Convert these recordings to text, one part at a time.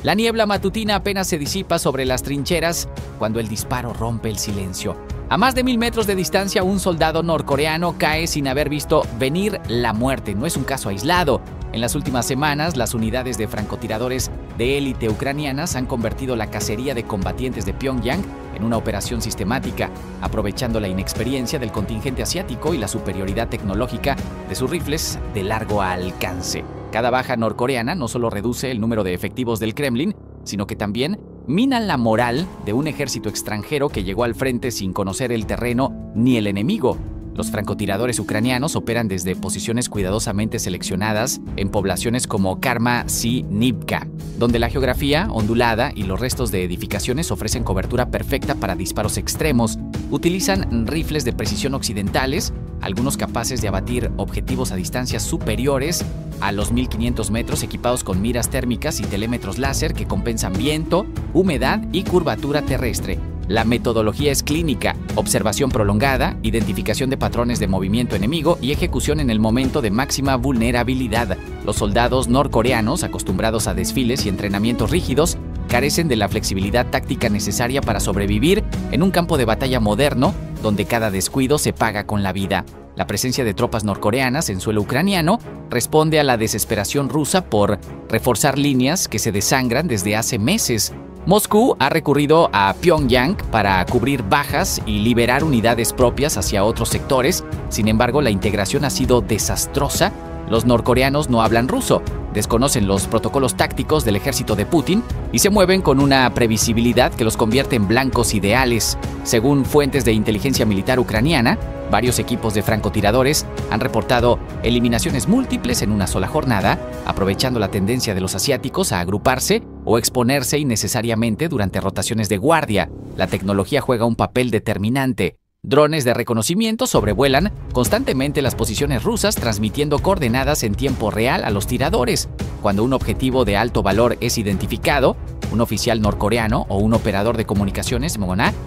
La niebla matutina apenas se disipa sobre las trincheras cuando el disparo rompe el silencio. A más de 1000 metros de distancia, un soldado norcoreano cae sin haber visto venir la muerte. No es un caso aislado. En las últimas semanas, las unidades de francotiradores de élite ucranianas han convertido la cacería de combatientes de Pyongyang en una operación sistemática, aprovechando la inexperiencia del contingente asiático y la superioridad tecnológica de sus rifles de largo alcance. Cada baja norcoreana no solo reduce el número de efectivos del Kremlin, sino que también mina la moral de un ejército extranjero que llegó al frente sin conocer el terreno ni el enemigo. Los francotiradores ucranianos operan desde posiciones cuidadosamente seleccionadas en poblaciones como Karma-Sy-Nivka, donde la geografía ondulada y los restos de edificaciones ofrecen cobertura perfecta para disparos extremos. Utilizan rifles de precisión occidentales, algunos capaces de abatir objetivos a distancias superiores a los 1500 metros, equipados con miras térmicas y telémetros láser que compensan viento, humedad y curvatura terrestre. La metodología es clínica, observación prolongada, identificación de patrones de movimiento enemigo y ejecución en el momento de máxima vulnerabilidad. Los soldados norcoreanos, acostumbrados a desfiles y entrenamientos rígidos, carecen de la flexibilidad táctica necesaria para sobrevivir en un campo de batalla moderno, donde cada descuido se paga con la vida. La presencia de tropas norcoreanas en suelo ucraniano responde a la desesperación rusa por reforzar líneas que se desangran desde hace meses. Moscú ha recurrido a Pyongyang para cubrir bajas y liberar unidades propias hacia otros sectores. Sin embargo, la integración ha sido desastrosa. Los norcoreanos no hablan ruso, desconocen los protocolos tácticos del ejército de Putin y se mueven con una previsibilidad que los convierte en blancos ideales. Según fuentes de inteligencia militar ucraniana, varios equipos de francotiradores han reportado eliminaciones múltiples en una sola jornada, aprovechando la tendencia de los asiáticos a agruparse o exponerse innecesariamente durante rotaciones de guardia. La tecnología juega un papel determinante. Drones de reconocimiento sobrevuelan constantemente las posiciones rusas, transmitiendo coordenadas en tiempo real a los tiradores. Cuando un objetivo de alto valor es identificado, un oficial norcoreano o un operador de comunicaciones,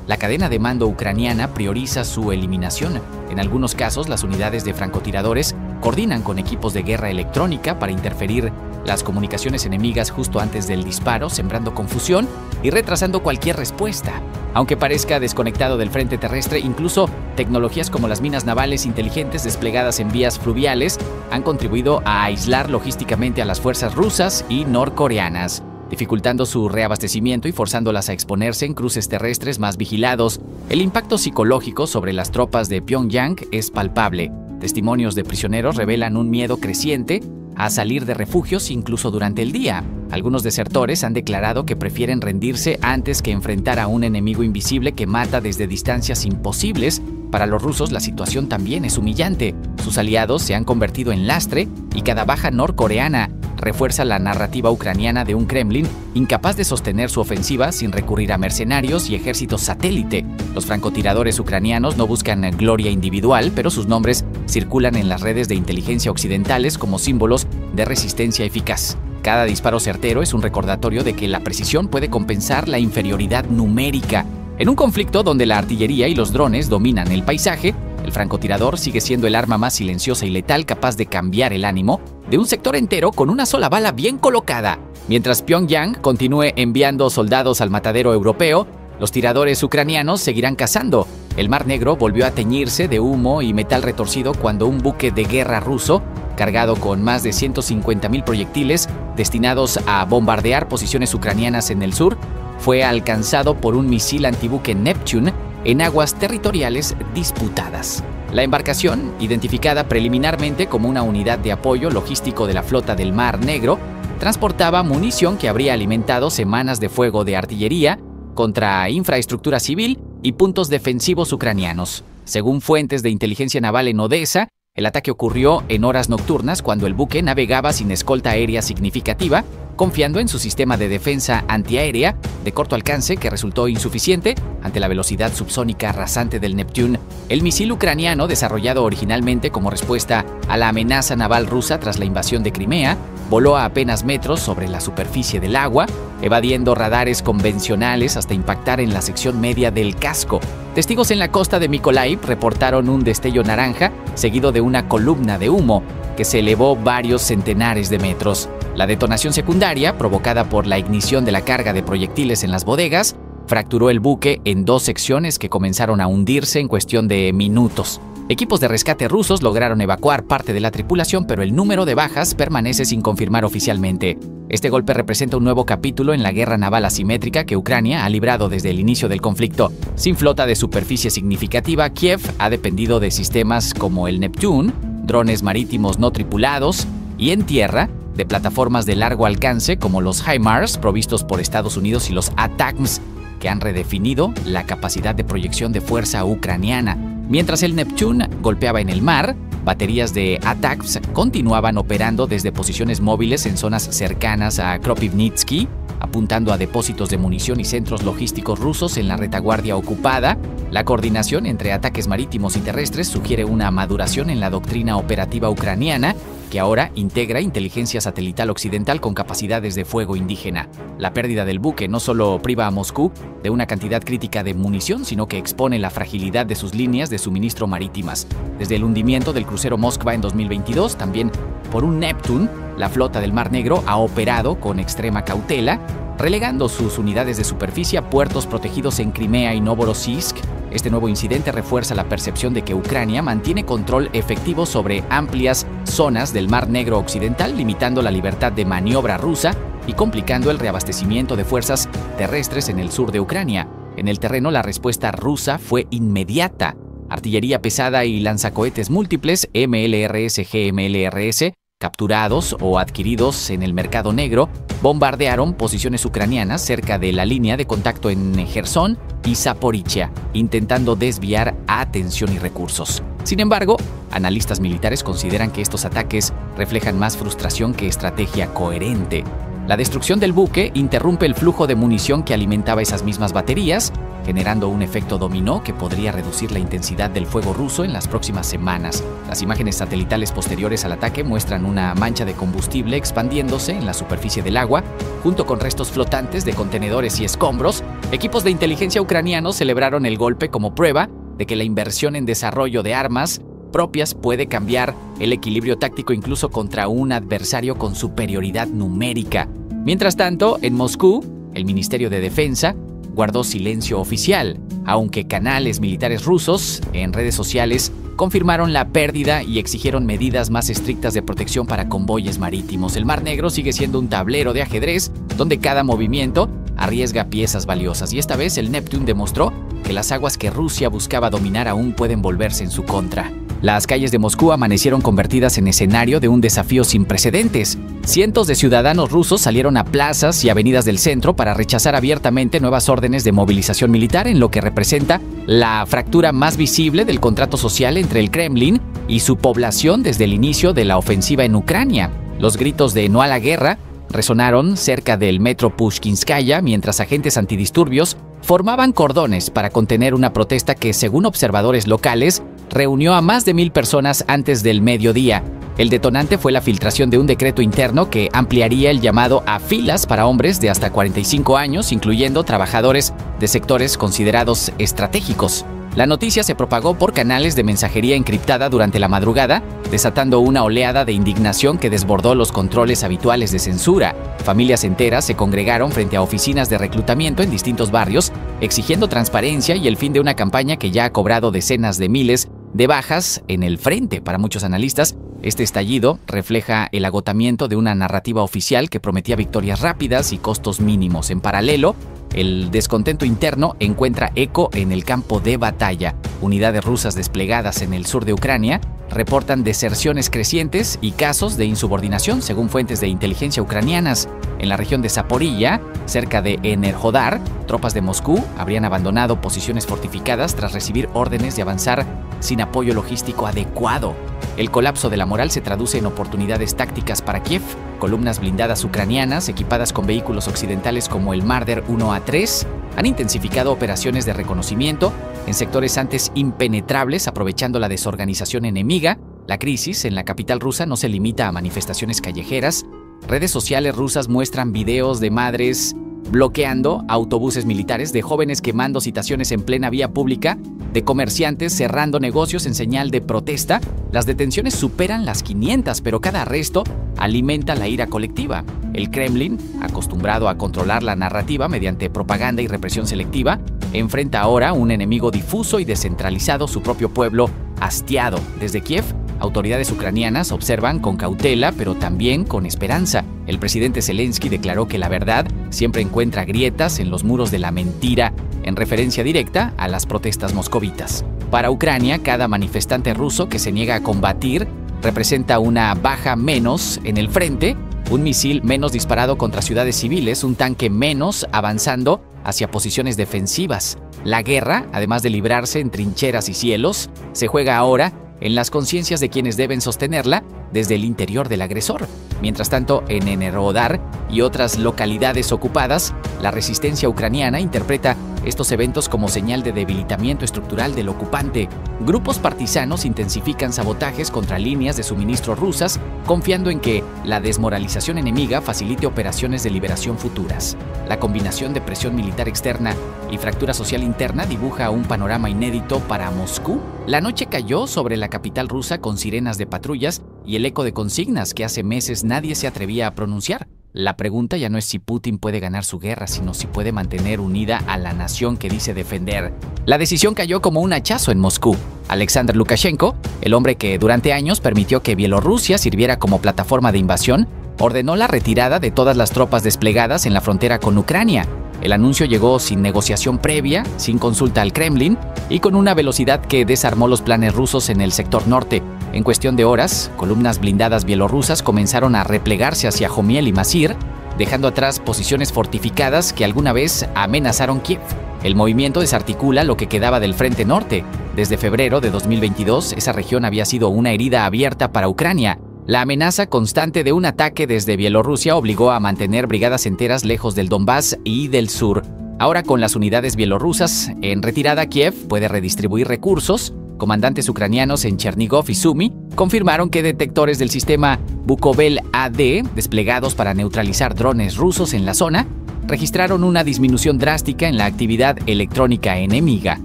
la cadena de mando ucraniana prioriza su eliminación. En algunos casos, las unidades de francotiradores coordinan con equipos de guerra electrónica para interferir las comunicaciones enemigas justo antes del disparo, sembrando confusión y retrasando cualquier respuesta. Aunque parezca desconectado del frente terrestre, incluso tecnologías como las minas navales inteligentes desplegadas en vías fluviales han contribuido a aislar logísticamente a las fuerzas rusas y norcoreanas, dificultando su reabastecimiento y forzándolas a exponerse en cruces terrestres más vigilados. El impacto psicológico sobre las tropas de Pyongyang es palpable. Testimonios de prisioneros revelan un miedo creciente a salir de refugios incluso durante el día. Algunos desertores han declarado que prefieren rendirse antes que enfrentar a un enemigo invisible que mata desde distancias imposibles. Para los rusos, la situación también es humillante. Sus aliados se han convertido en lastre y cada baja norcoreana refuerza la narrativa ucraniana de un Kremlin incapaz de sostener su ofensiva sin recurrir a mercenarios y ejércitos satélite. Los francotiradores ucranianos no buscan gloria individual, pero sus nombres circulan en las redes de inteligencia occidentales como símbolos de resistencia eficaz. Cada disparo certero es un recordatorio de que la precisión puede compensar la inferioridad numérica. En un conflicto donde la artillería y los drones dominan el paisaje, el francotirador sigue siendo el arma más silenciosa y letal capaz de cambiar el ánimo de un sector entero con una sola bala bien colocada. Mientras Pyongyang continúe enviando soldados al matadero europeo, los tiradores ucranianos seguirán cazando. El Mar Negro volvió a teñirse de humo y metal retorcido cuando un buque de guerra ruso, cargado con más de 150.000 proyectiles destinados a bombardear posiciones ucranianas en el sur, fue alcanzado por un misil antibuque Neptune en aguas territoriales disputadas. La embarcación, identificada preliminarmente como una unidad de apoyo logístico de la flota del Mar Negro, transportaba munición que habría alimentado semanas de fuego de artillería contra infraestructura civil y puntos defensivos ucranianos. Según fuentes de inteligencia naval en Odessa, el ataque ocurrió en horas nocturnas cuando el buque navegaba sin escolta aérea significativa, confiando en su sistema de defensa antiaérea de corto alcance que resultó insuficiente ante la velocidad subsónica rasante del Neptune. El misil ucraniano, desarrollado originalmente como respuesta a la amenaza naval rusa tras la invasión de Crimea, voló a apenas metros sobre la superficie del agua, evadiendo radares convencionales hasta impactar en la sección media del casco. Testigos en la costa de Mykolaiv reportaron un destello naranja seguido de una columna de humo que se elevó varios centenares de metros. La detonación secundaria, provocada por la ignición de la carga de proyectiles en las bodegas, fracturó el buque en 2 secciones que comenzaron a hundirse en cuestión de minutos. Equipos de rescate rusos lograron evacuar parte de la tripulación, pero el número de bajas permanece sin confirmar oficialmente. Este golpe representa un nuevo capítulo en la guerra naval asimétrica que Ucrania ha librado desde el inicio del conflicto. Sin flota de superficie significativa, Kiev ha dependido de sistemas como el Neptune, drones marítimos no tripulados, y en tierra, de plataformas de largo alcance como los HIMARS provistos por Estados Unidos y los ATACMS, que han redefinido la capacidad de proyección de fuerza ucraniana. Mientras el Neptune golpeaba en el mar, baterías de ATACMS continuaban operando desde posiciones móviles en zonas cercanas a Kropivnitsky, apuntando a depósitos de munición y centros logísticos rusos en la retaguardia ocupada. La coordinación entre ataques marítimos y terrestres sugiere una maduración en la doctrina operativa ucraniana, que ahora integra inteligencia satelital occidental con capacidades de fuego indígena. La pérdida del buque no solo priva a Moscú de una cantidad crítica de munición, sino que expone la fragilidad de sus líneas de suministro marítimas. Desde el hundimiento del crucero Moskva en 2022, también por un Neptune, la flota del Mar Negro ha operado con extrema cautela, relegando sus unidades de superficie a puertos protegidos en Crimea y Novorossiysk. Este nuevo incidente refuerza la percepción de que Ucrania mantiene control efectivo sobre amplias zonas del Mar Negro Occidental, limitando la libertad de maniobra rusa y complicando el reabastecimiento de fuerzas terrestres en el sur de Ucrania. En el terreno, la respuesta rusa fue inmediata. Artillería pesada y lanzacohetes múltiples, MLRS-GMLRS, capturados o adquiridos en el mercado negro, bombardearon posiciones ucranianas cerca de la línea de contacto en Jersón y Zaporizhia, intentando desviar atención y recursos. Sin embargo, analistas militares consideran que estos ataques reflejan más frustración que estrategia coherente. La destrucción del buque interrumpe el flujo de munición que alimentaba esas mismas baterías, generando un efecto dominó que podría reducir la intensidad del fuego ruso en las próximas semanas. Las imágenes satelitales posteriores al ataque muestran una mancha de combustible expandiéndose en la superficie del agua, junto con restos flotantes de contenedores y escombros. Equipos de inteligencia ucranianos celebraron el golpe como prueba de que la inversión en desarrollo de armas propias puede cambiar el equilibrio táctico incluso contra un adversario con superioridad numérica. Mientras tanto, en Moscú, el Ministerio de Defensa guardó silencio oficial, aunque canales militares rusos en redes sociales confirmaron la pérdida y exigieron medidas más estrictas de protección para convoyes marítimos. El Mar Negro sigue siendo un tablero de ajedrez donde cada movimiento arriesga piezas valiosas, y esta vez el Neptune demostró que las aguas que Rusia buscaba dominar aún pueden volverse en su contra. Las calles de Moscú amanecieron convertidas en escenario de un desafío sin precedentes. Cientos de ciudadanos rusos salieron a plazas y avenidas del centro para rechazar abiertamente nuevas órdenes de movilización militar, en lo que representa la fractura más visible del contrato social entre el Kremlin y su población desde el inicio de la ofensiva en Ucrania. Los gritos de "no a la guerra" resonaron cerca del metro Pushkinskaya, mientras agentes antidisturbios formaban cordones para contener una protesta que, según observadores locales, reunió a más de 1000 personas antes del mediodía. El detonante fue la filtración de un decreto interno que ampliaría el llamado a filas para hombres de hasta 45 años, incluyendo trabajadores de sectores considerados estratégicos. La noticia se propagó por canales de mensajería encriptada durante la madrugada, desatando una oleada de indignación que desbordó los controles habituales de censura. Familias enteras se congregaron frente a oficinas de reclutamiento en distintos barrios, exigiendo transparencia y el fin de una campaña que ya ha cobrado decenas de miles de bajas en el frente. Para muchos analistas, este estallido refleja el agotamiento de una narrativa oficial que prometía victorias rápidas y costos mínimos. En paralelo, el descontento interno encuentra eco en el campo de batalla. Unidades rusas desplegadas en el sur de Ucrania reportan deserciones crecientes y casos de insubordinación, según fuentes de inteligencia ucranianas. En la región de Zaporizhia, cerca de Enerhodar, tropas de Moscú habrían abandonado posiciones fortificadas tras recibir órdenes de avanzar sin apoyo logístico adecuado. El colapso de la moral se traduce en oportunidades tácticas para Kiev. Columnas blindadas ucranianas, equipadas con vehículos occidentales como el Marder 1A3, han intensificado operaciones de reconocimiento en sectores antes impenetrables, aprovechando la desorganización enemiga. La crisis en la capital rusa no se limita a manifestaciones callejeras. Redes sociales rusas muestran videos de madres bloqueando autobuses militares, de jóvenes quemando citaciones en plena vía pública, de comerciantes cerrando negocios en señal de protesta. Las detenciones superan las 500, pero cada arresto alimenta la ira colectiva. El Kremlin, acostumbrado a controlar la narrativa mediante propaganda y represión selectiva, enfrenta ahora un enemigo difuso y descentralizado, su propio pueblo hastiado. Desde Kiev, autoridades ucranianas observan con cautela, pero también con esperanza. El presidente Zelensky declaró que la verdad siempre encuentra grietas en los muros de la mentira, en referencia directa a las protestas moscovitas. Para Ucrania, cada manifestante ruso que se niega a combatir representa una baja menos en el frente, un misil menos disparado contra ciudades civiles, un tanque menos avanzando hacia posiciones defensivas. La guerra, además de librarse en trincheras y cielos, se juega ahora en las conciencias de quienes deben sostenerla desde el interior del agresor. Mientras tanto, en Enerhodar y otras localidades ocupadas, la resistencia ucraniana interpreta estos eventos como señal de debilitamiento estructural del ocupante. Grupos partisanos intensifican sabotajes contra líneas de suministro rusas, confiando en que la desmoralización enemiga facilite operaciones de liberación futuras. La combinación de presión militar externa y fractura social interna dibuja un panorama inédito para Moscú. La noche cayó sobre la capital rusa con sirenas de patrullas y el eco de consignas que hace meses nadie se atrevía a pronunciar. La pregunta ya no es si Putin puede ganar su guerra, sino si puede mantener unida a la nación que dice defender. La decisión cayó como un hachazo en Moscú. Alexander Lukashenko, el hombre que durante años permitió que Bielorrusia sirviera como plataforma de invasión, ordenó la retirada de todas las tropas desplegadas en la frontera con Ucrania. El anuncio llegó sin negociación previa, sin consulta al Kremlin y con una velocidad que desarmó los planes rusos en el sector norte. En cuestión de horas, columnas blindadas bielorrusas comenzaron a replegarse hacia Homiel y Masir, dejando atrás posiciones fortificadas que alguna vez amenazaron Kiev. El movimiento desarticula lo que quedaba del frente norte. Desde febrero de 2022, esa región había sido una herida abierta para Ucrania. La amenaza constante de un ataque desde Bielorrusia obligó a mantener brigadas enteras lejos del Donbass y del sur. Ahora, con las unidades bielorrusas en retirada, Kiev puede redistribuir recursos. Comandantes ucranianos en Chernigov y Sumy confirmaron que detectores del sistema Bukovel AD, desplegados para neutralizar drones rusos en la zona, registraron una disminución drástica en la actividad electrónica enemiga.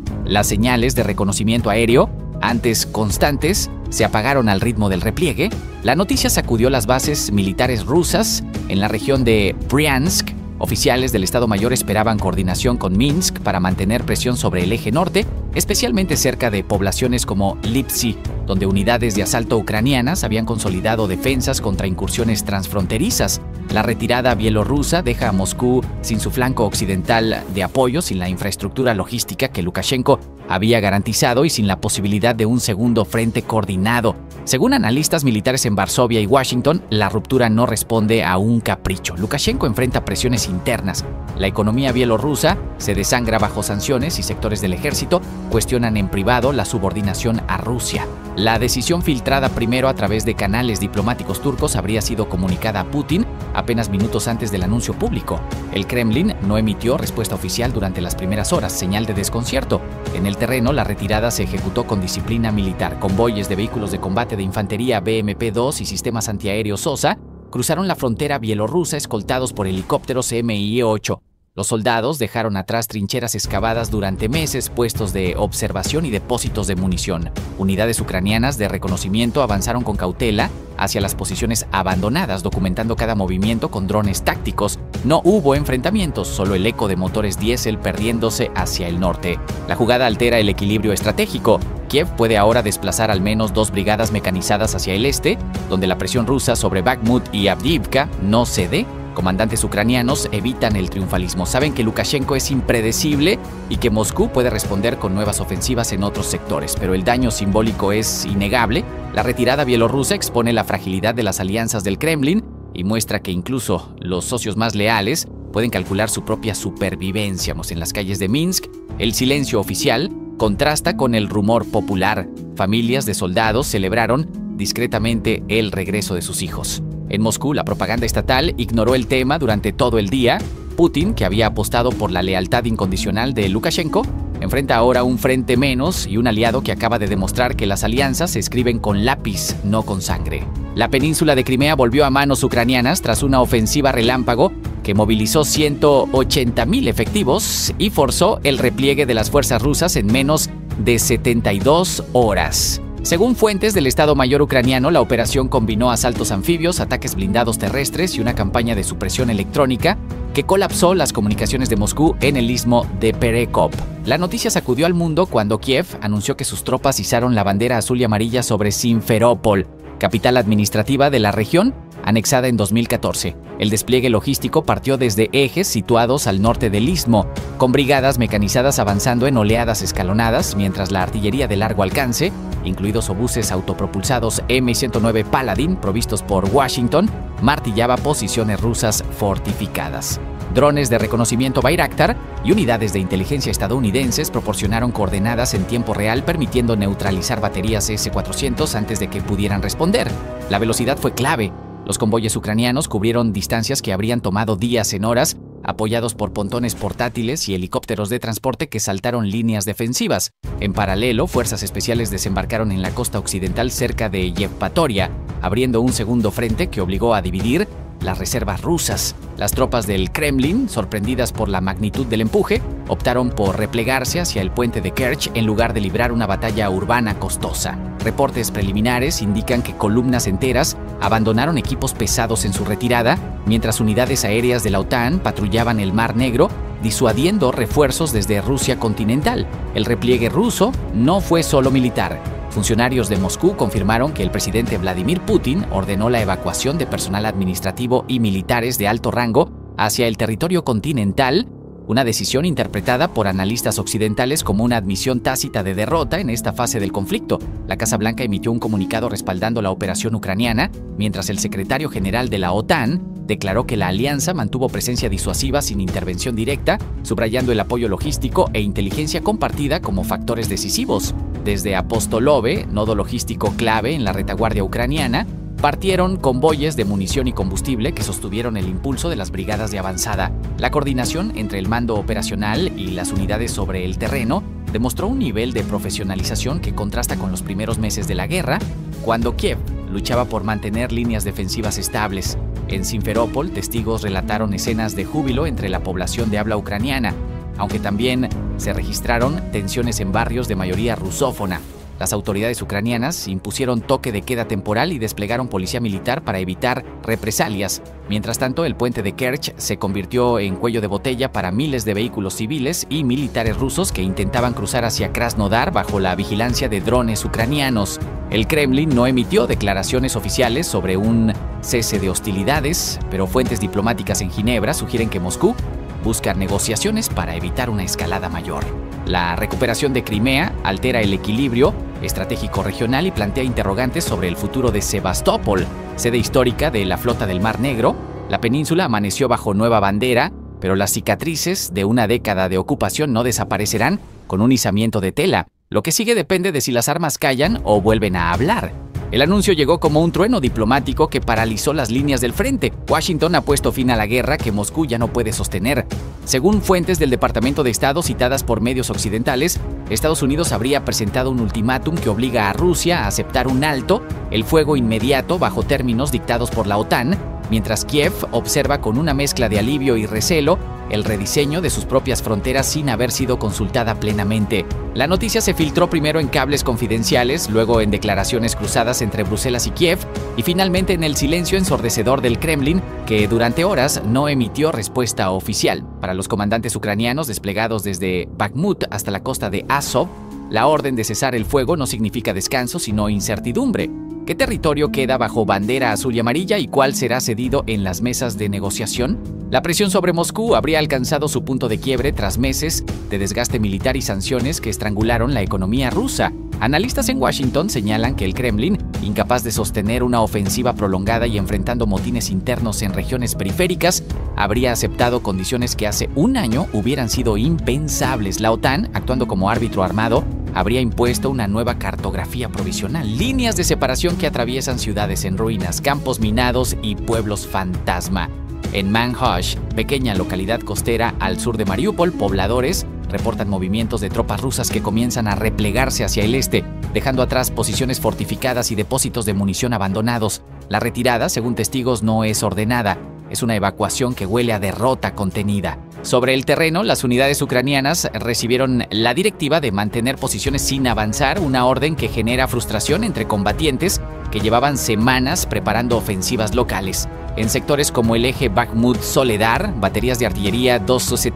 Las señales de reconocimiento aéreo, antes constantes, se apagaron al ritmo del repliegue. La noticia sacudió las bases militares rusas en la región de Bryansk. Oficiales del Estado Mayor esperaban coordinación con Minsk para mantener presión sobre el eje norte, especialmente cerca de poblaciones como Lipsy, donde unidades de asalto ucranianas habían consolidado defensas contra incursiones transfronterizas. La retirada bielorrusa deja a Moscú sin su flanco occidental de apoyo, sin la infraestructura logística que Lukashenko había garantizado y sin la posibilidad de un segundo frente coordinado. Según analistas militares en Varsovia y Washington, la ruptura no responde a un capricho. Lukashenko enfrenta presiones internas. La economía bielorrusa se desangra bajo sanciones y sectores del ejército cuestionan en privado la subordinación a Rusia. La decisión, filtrada primero a través de canales diplomáticos turcos, habría sido comunicada a Putin apenas minutos antes del anuncio público. El Kremlin no emitió respuesta oficial durante las primeras horas, señal de desconcierto. En el terreno, la retirada se ejecutó con disciplina militar. Convoyes de vehículos de combate de infantería BMP-2 y sistemas antiaéreos OSA cruzaron la frontera bielorrusa escoltados por helicópteros Mi-8. Los soldados dejaron atrás trincheras excavadas durante meses, puestos de observación y depósitos de munición. Unidades ucranianas de reconocimiento avanzaron con cautela hacia las posiciones abandonadas, documentando cada movimiento con drones tácticos. No hubo enfrentamientos, solo el eco de motores diésel perdiéndose hacia el norte. La jugada altera el equilibrio estratégico. Kiev puede ahora desplazar al menos 2 brigadas mecanizadas hacia el este, donde la presión rusa sobre Bakhmut y Avdiivka no cede. Comandantes ucranianos evitan el triunfalismo. Saben que Lukashenko es impredecible y que Moscú puede responder con nuevas ofensivas en otros sectores, pero el daño simbólico es innegable. La retirada bielorrusa expone la fragilidad de las alianzas del Kremlin y muestra que incluso los socios más leales pueden calcular su propia supervivencia. En las calles de Minsk, el silencio oficial contrasta con el rumor popular. Familias de soldados celebraron discretamente el regreso de sus hijos. En Moscú, la propaganda estatal ignoró el tema durante todo el día. Putin, que había apostado por la lealtad incondicional de Lukashenko, enfrenta ahora un frente menos y un aliado que acaba de demostrar que las alianzas se escriben con lápiz, no con sangre. La península de Crimea volvió a manos ucranianas tras una ofensiva relámpago que movilizó 180,000 efectivos y forzó el repliegue de las fuerzas rusas en menos de 72 horas. Según fuentes del Estado Mayor ucraniano, la operación combinó asaltos anfibios, ataques blindados terrestres y una campaña de supresión electrónica que colapsó las comunicaciones de Moscú en el istmo de Perekop. La noticia sacudió al mundo cuando Kiev anunció que sus tropas izaron la bandera azul y amarilla sobre Simferópol, capital administrativa de la región, anexada en 2014. El despliegue logístico partió desde ejes situados al norte del istmo, con brigadas mecanizadas avanzando en oleadas escalonadas, mientras la artillería de largo alcance, incluidos obuses autopropulsados M109 Paladin provistos por Washington, martillaba posiciones rusas fortificadas. Drones de reconocimiento Bayraktar y unidades de inteligencia estadounidenses proporcionaron coordenadas en tiempo real, permitiendo neutralizar baterías S-400 antes de que pudieran responder. La velocidad fue clave. Los convoyes ucranianos cubrieron distancias que habrían tomado días en horas, apoyados por pontones portátiles y helicópteros de transporte que saltaron líneas defensivas. En paralelo, fuerzas especiales desembarcaron en la costa occidental cerca de Yevpatoria, abriendo un segundo frente que obligó a dividir las reservas rusas. Las tropas del Kremlin, sorprendidas por la magnitud del empuje, optaron por replegarse hacia el puente de Kerch en lugar de librar una batalla urbana costosa. Reportes preliminares indican que columnas enteras abandonaron equipos pesados en su retirada, mientras unidades aéreas de la OTAN patrullaban el Mar Negro, disuadiendo refuerzos desde Rusia continental. El repliegue ruso no fue solo militar. Funcionarios de Moscú confirmaron que el presidente Vladimir Putin ordenó la evacuación de personal administrativo y militares de alto rango hacia el territorio continental, una decisión interpretada por analistas occidentales como una admisión tácita de derrota en esta fase del conflicto. La Casa Blanca emitió un comunicado respaldando la operación ucraniana, mientras el secretario general de la OTAN declaró que la alianza mantuvo presencia disuasiva sin intervención directa, subrayando el apoyo logístico e inteligencia compartida como factores decisivos. Desde Apostolove, nodo logístico clave en la retaguardia ucraniana, partieron convoyes de munición y combustible que sostuvieron el impulso de las brigadas de avanzada. La coordinación entre el mando operacional y las unidades sobre el terreno demostró un nivel de profesionalización que contrasta con los primeros meses de la guerra, cuando Kiev luchaba por mantener líneas defensivas estables. En Simferópol, testigos relataron escenas de júbilo entre la población de habla ucraniana, aunque también se registraron tensiones en barrios de mayoría rusófona. Las autoridades ucranianas impusieron toque de queda temporal y desplegaron policía militar para evitar represalias. Mientras tanto, el puente de Kerch se convirtió en cuello de botella para miles de vehículos civiles y militares rusos que intentaban cruzar hacia Krasnodar bajo la vigilancia de drones ucranianos. El Kremlin no emitió declaraciones oficiales sobre un cese de hostilidades, pero fuentes diplomáticas en Ginebra sugieren que Moscú busca negociaciones para evitar una escalada mayor. La recuperación de Crimea altera el equilibrio estratégico regional y plantea interrogantes sobre el futuro de Sebastopol, sede histórica de la flota del Mar Negro. La península amaneció bajo nueva bandera, pero las cicatrices de una década de ocupación no desaparecerán con un izamiento de tela. Lo que sigue depende de si las armas callan o vuelven a hablar. El anuncio llegó como un trueno diplomático que paralizó las líneas del frente. Washington ha puesto fin a la guerra que Moscú ya no puede sostener. Según fuentes del Departamento de Estado citadas por medios occidentales, Estados Unidos habría presentado un ultimátum que obliga a Rusia a aceptar un alto el fuego inmediato bajo términos dictados por la OTAN, mientras Kiev observa con una mezcla de alivio y recelo el rediseño de sus propias fronteras sin haber sido consultada plenamente. La noticia se filtró primero en cables confidenciales, luego en declaraciones cruzadas entre Bruselas y Kiev, y finalmente en el silencio ensordecedor del Kremlin, que durante horas no emitió respuesta oficial. Para los comandantes ucranianos desplegados desde Bakhmut hasta la costa de Azov, la orden de cesar el fuego no significa descanso, sino incertidumbre. ¿Qué territorio queda bajo bandera azul y amarilla y cuál será cedido en las mesas de negociación? La presión sobre Moscú habría alcanzado su punto de quiebre tras meses de desgaste militar y sanciones que estrangularon la economía rusa. Analistas en Washington señalan que el Kremlin, incapaz de sostener una ofensiva prolongada y enfrentando motines internos en regiones periféricas, habría aceptado condiciones que hace un año hubieran sido impensables. La OTAN, actuando como árbitro armado, habría impuesto una nueva cartografía provisional, líneas de separación que atraviesan ciudades en ruinas, campos minados y pueblos fantasma. En Manhush, pequeña localidad costera al sur de Mariupol, pobladores reportan movimientos de tropas rusas que comienzan a replegarse hacia el este, dejando atrás posiciones fortificadas y depósitos de munición abandonados. La retirada, según testigos, no es ordenada. Es una evacuación que huele a derrota contenida. Sobre el terreno, las unidades ucranianas recibieron la directiva de mantener posiciones sin avanzar, una orden que genera frustración entre combatientes que llevaban semanas preparando ofensivas locales. En sectores como el eje Bakhmut-Soledar, baterías de artillería 2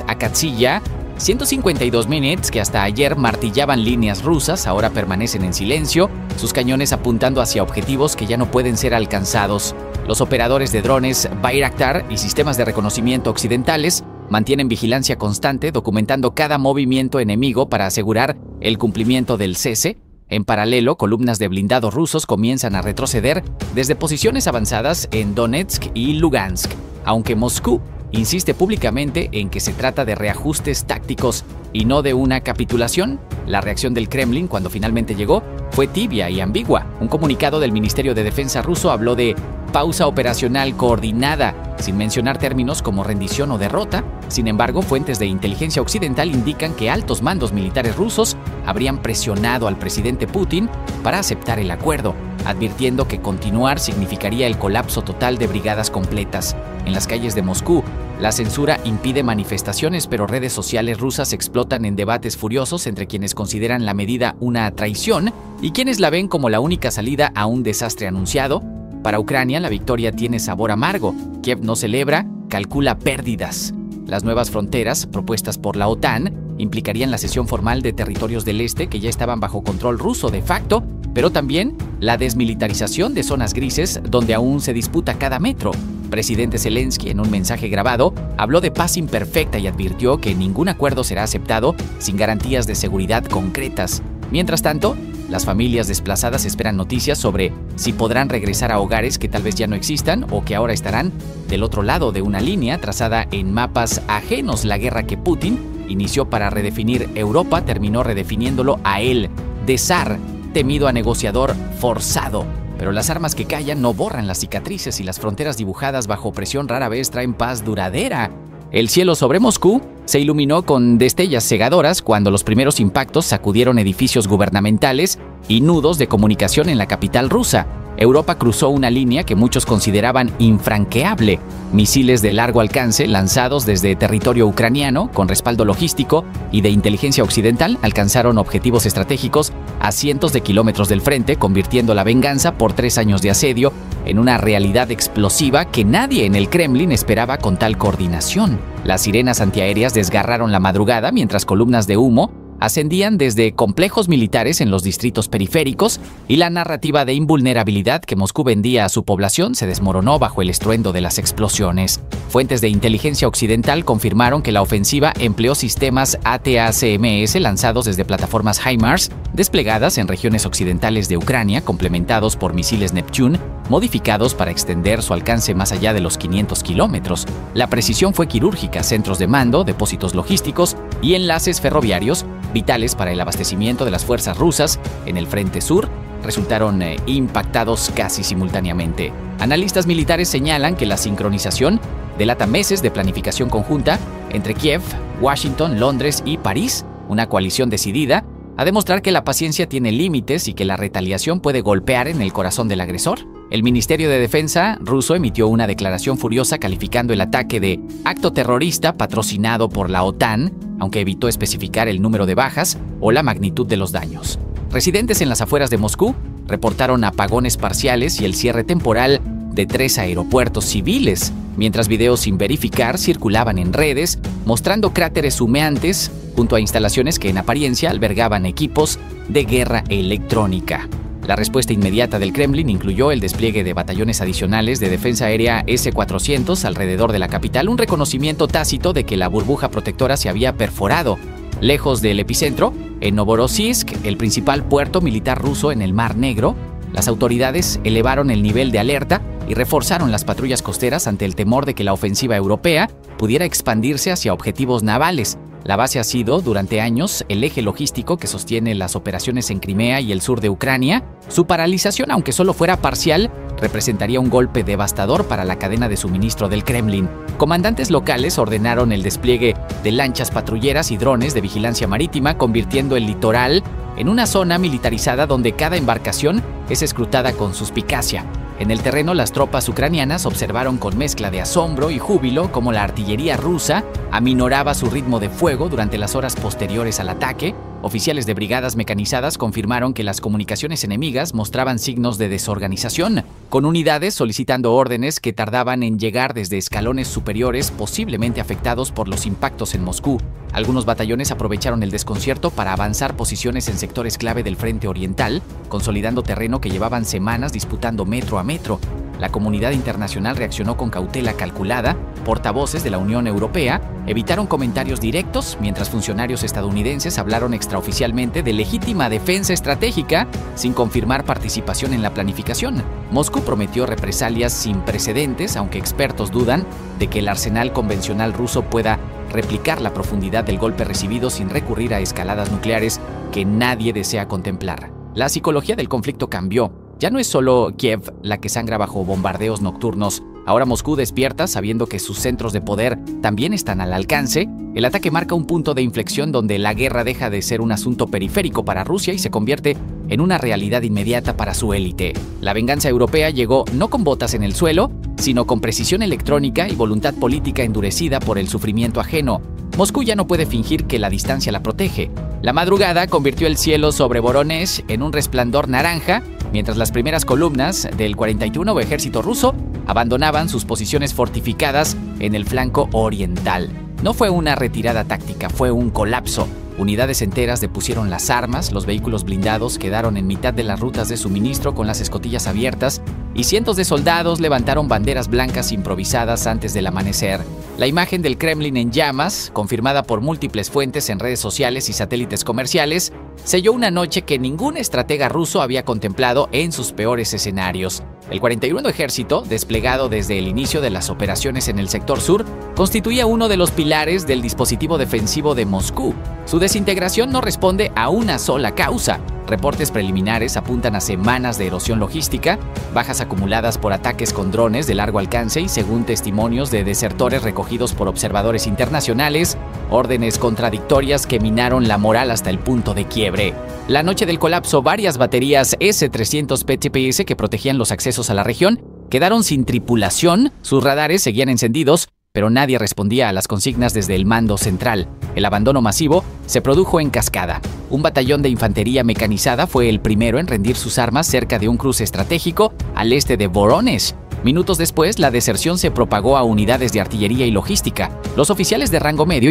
Akatsiya, 152 Minets, que hasta ayer martillaban líneas rusas, ahora permanecen en silencio, sus cañones apuntando hacia objetivos que ya no pueden ser alcanzados. Los operadores de drones Bayraktar y sistemas de reconocimiento occidentales mantienen vigilancia constante, documentando cada movimiento enemigo para asegurar el cumplimiento del cese. En paralelo, columnas de blindados rusos comienzan a retroceder desde posiciones avanzadas en Donetsk y Lugansk, aunque Moscú insiste públicamente en que se trata de reajustes tácticos y no de una capitulación. La reacción del Kremlin, cuando finalmente llegó, fue tibia y ambigua. Un comunicado del Ministerio de Defensa ruso habló de pausa operacional coordinada, sin mencionar términos como rendición o derrota. Sin embargo, fuentes de inteligencia occidental indican que altos mandos militares rusos habrían presionado al presidente Putin para aceptar el acuerdo, advirtiendo que continuar significaría el colapso total de brigadas completas. En las calles de Moscú, la censura impide manifestaciones, pero redes sociales rusas explotan en debates furiosos entre quienes consideran la medida una traición y quienes la ven como la única salida a un desastre anunciado. Para Ucrania, la victoria tiene sabor amargo. Kiev no celebra, calcula pérdidas. Las nuevas fronteras, propuestas por la OTAN, implicarían la cesión formal de territorios del este que ya estaban bajo control ruso de facto, pero también la desmilitarización de zonas grises donde aún se disputa cada metro. Presidente Zelensky, en un mensaje grabado, habló de paz imperfecta y advirtió que ningún acuerdo será aceptado sin garantías de seguridad concretas. Mientras tanto, las familias desplazadas esperan noticias sobre si podrán regresar a hogares que tal vez ya no existan o que ahora estarán del otro lado de una línea trazada en mapas ajenos. La guerra que Putin inició para redefinir Europa terminó redefiniéndolo a él, de zar, temido a negociador forzado. Pero las armas que callan no borran las cicatrices y las fronteras dibujadas bajo presión rara vez traen paz duradera. El cielo sobre Moscú se iluminó con destellas cegadoras cuando los primeros impactos sacudieron edificios gubernamentales y nudos de comunicación en la capital rusa. Europa cruzó una línea que muchos consideraban infranqueable. Misiles de largo alcance lanzados desde territorio ucraniano, con respaldo logístico y de inteligencia occidental, alcanzaron objetivos estratégicos a cientos de kilómetros del frente, convirtiendo la venganza por 3 años de asedio en una realidad explosiva que nadie en el Kremlin esperaba con tal coordinación. Las sirenas antiaéreas desgarraron la madrugada mientras columnas de humo ascendían desde complejos militares en los distritos periféricos y la narrativa de invulnerabilidad que Moscú vendía a su población se desmoronó bajo el estruendo de las explosiones. Fuentes de inteligencia occidental confirmaron que la ofensiva empleó sistemas ATACMS lanzados desde plataformas HIMARS desplegadas en regiones occidentales de Ucrania, complementados por misiles Neptune modificados para extender su alcance más allá de los 500 kilómetros. La precisión fue quirúrgica. Centros de mando, depósitos logísticos y enlaces ferroviarios vitales para el abastecimiento de las fuerzas rusas en el frente sur resultaron impactados casi simultáneamente. Analistas militares señalan que la sincronización delata meses de planificación conjunta entre Kiev, Washington, Londres y París, una coalición decidida a demostrar que la paciencia tiene límites y que la retaliación puede golpear en el corazón del agresor. El Ministerio de Defensa ruso emitió una declaración furiosa calificando el ataque de acto terrorista patrocinado por la OTAN, aunque evitó especificar el número de bajas o la magnitud de los daños. Residentes en las afueras de Moscú reportaron apagones parciales y el cierre temporal de 3 aeropuertos civiles, mientras videos sin verificar circulaban en redes mostrando cráteres humeantes junto a instalaciones que en apariencia albergaban equipos de guerra electrónica. La respuesta inmediata del Kremlin incluyó el despliegue de batallones adicionales de defensa aérea S-400 alrededor de la capital, un reconocimiento tácito de que la burbuja protectora se había perforado. Lejos del epicentro, en Novorossiysk, el principal puerto militar ruso en el Mar Negro, las autoridades elevaron el nivel de alerta y reforzaron las patrullas costeras ante el temor de que la ofensiva europea pudiera expandirse hacia objetivos navales. La base ha sido, durante años, el eje logístico que sostiene las operaciones en Crimea y el sur de Ucrania. Su paralización, aunque solo fuera parcial, representaría un golpe devastador para la cadena de suministro del Kremlin. Comandantes locales ordenaron el despliegue de lanchas patrulleras y drones de vigilancia marítima, convirtiendo el litoral en una zona militarizada donde cada embarcación es escrutada con suspicacia. En el terreno, las tropas ucranianas observaron con mezcla de asombro y júbilo cómo la artillería rusa aminoraba su ritmo de fuego durante las horas posteriores al ataque. Oficiales de brigadas mecanizadas confirmaron que las comunicaciones enemigas mostraban signos de desorganización, con unidades solicitando órdenes que tardaban en llegar desde escalones superiores, posiblemente afectados por los impactos en Moscú. Algunos batallones aprovecharon el desconcierto para avanzar posiciones en sectores clave del frente oriental, consolidando terreno que llevaban semanas disputando metro a metro. La comunidad internacional reaccionó con cautela calculada. Portavoces de la Unión Europea evitaron comentarios directos, mientras funcionarios estadounidenses hablaron extraoficialmente de legítima defensa estratégica, sin confirmar participación en la planificación. Moscú prometió represalias sin precedentes, aunque expertos dudan de que el arsenal convencional ruso pueda replicar la profundidad del golpe recibido sin recurrir a escaladas nucleares que nadie desea contemplar. La psicología del conflicto cambió. Ya no es solo Kiev la que sangra bajo bombardeos nocturnos. Ahora Moscú despierta sabiendo que sus centros de poder también están al alcance. El ataque marca un punto de inflexión donde la guerra deja de ser un asunto periférico para Rusia y se convierte en una realidad inmediata para su élite. La venganza europea llegó no con botas en el suelo, sino con precisión electrónica y voluntad política endurecida por el sufrimiento ajeno. Moscú ya no puede fingir que la distancia la protege. La madrugada convirtió el cielo sobre Voronezh en un resplandor naranja, mientras las primeras columnas del 41º Ejército ruso abandonaban sus posiciones fortificadas en el flanco oriental. No fue una retirada táctica, fue un colapso. Unidades enteras depusieron las armas, los vehículos blindados quedaron en mitad de las rutas de suministro con las escotillas abiertas y cientos de soldados levantaron banderas blancas improvisadas antes del amanecer. La imagen del Kremlin en llamas, confirmada por múltiples fuentes en redes sociales y satélites comerciales, selló una noche que ningún estratega ruso había contemplado en sus peores escenarios. El 41º Ejército, desplegado desde el inicio de las operaciones en el sector sur, constituía uno de los pilares del dispositivo defensivo de Moscú. Su desintegración no responde a una sola causa. Reportes preliminares apuntan a semanas de erosión logística, bajas acumuladas por ataques con drones de largo alcance y, según testimonios de desertores recogidos por observadores internacionales, órdenes contradictorias que minaron la moral hasta el punto de quiebre. La noche del colapso, varias baterías S-300 PTPS que protegían los accesos a la región quedaron sin tripulación, sus radares seguían encendidos, pero nadie respondía a las consignas desde el mando central. El abandono masivo se produjo en cascada. Un batallón de infantería mecanizada fue el primero en rendir sus armas cerca de un cruce estratégico al este de Voronezh. Minutos después, la deserción se propagó a unidades de artillería y logística. Los oficiales de rango medio